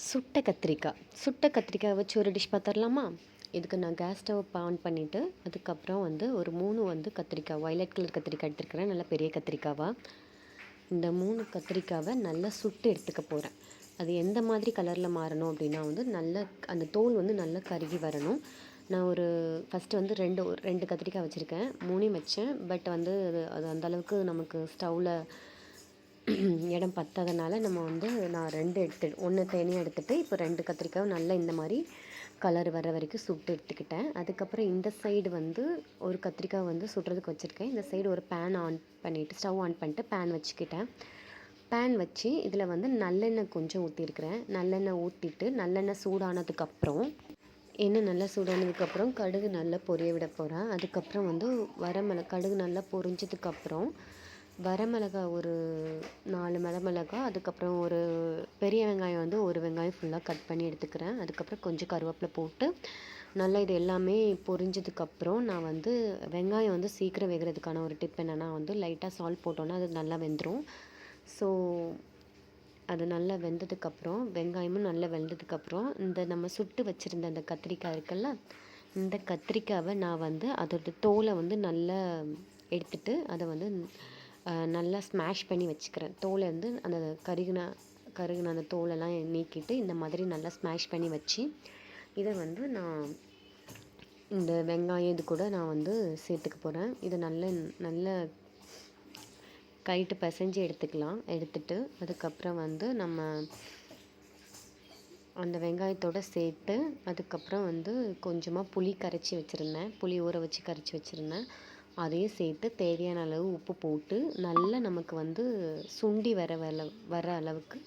சுட்ட கத்திரிக்காய் வச்சு ஒரு டிஷ் பார்த்துடலாமா? இதுக்கு நான் கேஸ் ஸ்டவ் ஆன் பண்ணிவிட்டு அதுக்கப்புறம் ஒரு 3 கத்திரிக்காய் வயலட் கலர் கத்திரிக்காய் எடுத்துருக்கிறேன், நல்லா பெரிய கத்திரிக்காவாக. இந்த 3 கத்திரிக்காவை நல்லா சுட்டு எடுத்துக்க போகிறேன். அது எந்த மாதிரி கலரில் மாறணும் அப்படின்னா நல்ல அந்த தோல் நல்லா கருகி வரணும். நான் ஃபஸ்ட்டு ரெண்டு கத்திரிக்காய் வச்சுருக்கேன், 3 வச்சேன். பட் அது அந்தளவுக்கு நமக்கு ஸ்டவ்வில் இடம் பத்தாதனால நான் 2 1 தனியாக எடுத்துகிட்டு இப்போ 2 கத்திரிக்காய் நல்லா இந்த மாதிரி கலர் வர வரைக்கும் சுட்டு எடுத்துக்கிட்டேன். அதுக்கப்புறம் இந்த சைடு ஒரு கத்திரிக்காய் சுடுறதுக்கு வச்சுருக்கேன். இந்த சைடு ஒரு பேன் ஆன் பண்ணிவிட்டு ஸ்டவ் ஆன் பண்ணிட்டு பேன் வச்சுக்கிட்டேன். பேன் வச்சு இதில் நல்லெண்ணெய் கொஞ்சம் ஊற்றிருக்கிறேன். நல்லெண்ணெய் ஊற்றிட்டு நல்லெண்ணெய் சூடானதுக்கப்புறம் எண்ணெய் நல்லா சூடானதுக்கப்புறம் கடுகு நல்லா பொரிய விட போகிறேன். அதுக்கப்புறம் கடுகு நல்லா பொரிஞ்சதுக்கப்புறம் வரமிளகா ஒரு 4 வரமிளகா, அதுக்கப்புறம் ஒரு பெரிய வெங்காயம் ஒரு வெங்காயம் ஃபுல்லாக கட் பண்ணி எடுத்துக்கிறேன். அதுக்கப்புறம் கொஞ்சம் கருவேப்பிலை போட்டு நல்லா இது எல்லாமே பொரிஞ்சதுக்கப்புறம் நான் வெங்காயம் சீக்கிரம் வேகிறதுக்கான ஒரு டிப் என்னென்னா லைட்டாக சால்ட் போட்டோன்னா அது நல்லா வெந்துடும். ஸோ அது நல்லா வெந்ததுக்கப்புறம் வெங்காயமும் நல்லா வெந்ததுக்கப்புறம் நம்ம சுட்டு வச்சுருந்த அந்த கத்திரிக்காய் இருக்குல்ல, இந்த கத்திரிக்காவை நான் அதோட தோலை நல்லா எடுத்துட்டு அதை நல்லா ஸ்மாஷ் பண்ணி வச்சுக்கிறேன். தோலை அந்த கருகின அந்த தோலெல்லாம் நீக்கிட்டு இந்த மாதிரி நல்லா ஸ்மாஷ் பண்ணி வச்சு இதை நான் இந்த வெங்காயம் இது கூட நான் சேர்த்துக்க போகிறேன். இதை நல்ல கைட்டு பிசைஞ்சு எடுத்துக்கலாம். எடுத்துட்டு அதுக்கப்புறம் நம்ம அந்த வெங்காயத்தோடு சேர்த்து அதுக்கப்புறம் கொஞ்சமாக புளி கரைச்சி வச்சுருந்தேன், புளி ஊற வச்சு கரைச்சி வச்சுருந்தேன். அதையும் சேர்த்து தேவையான அளவு உப்பு போட்டு நல்லா நமக்கு சுண்டி வர அளவுக்கு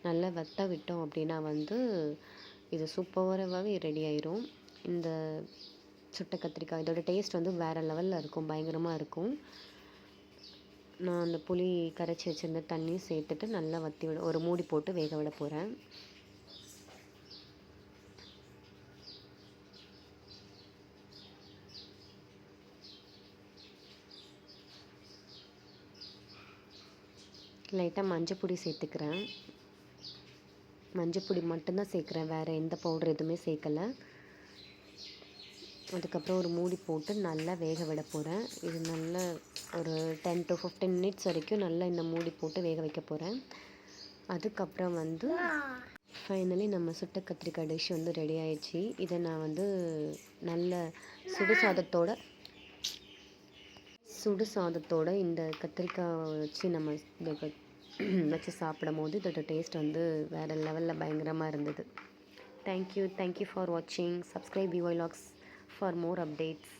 நல்லா வத்த விட்டோம் அப்படின்னா இது சூப்பராகவே ரெடி ஆயிரும். இந்த சுட்ட கத்திரிக்காய் இதோட டேஸ்ட் வேறு லெவலில் இருக்கும், பயங்கரமாக இருக்கும். நான் அந்த புளி கரைச்சி வச்சுருந்த தண்ணியும் சேர்த்துட்டு நல்லா ஒரு மூடி போட்டு வேக விட போகிறேன். லைட்டாக மஞ்சப்பொடி சேர்த்துக்கிறேன். மஞ்சப்பொடி மட்டும்தான் சேர்க்குறேன், வேறு எந்த பவுடர் எதுவுமே சேர்க்கலை. அதுக்கப்புறம் ஒரு மூடி போட்டு நல்லா வேக விட போகிறேன். இது நல்லா ஒரு 10 to 15 minutes வரைக்கும் நல்லா இந்த மூடி போட்டு வேக வைக்க போகிறேன். அதுக்கப்புறம் ஃபைனலி நம்ம சுட்ட கத்திரிக்காய் டிஷ் ரெடி ஆயிடுச்சு. இதை நான் நல்ல சுடு சாதத்தோட இந்த கத்திரிக்காய் வச்சு நம்ம வச்சு சாப்பிடும் போது இதோட டேஸ்ட் வேறு லெவலில் பயங்கரமாக இருந்தது. தேங்க்யூ ஃபார் வாட்சிங். சப்ஸ்கிரைப் விஒய்லாக்ஸ் ஃபார் மோர் அப்டேட்ஸ்.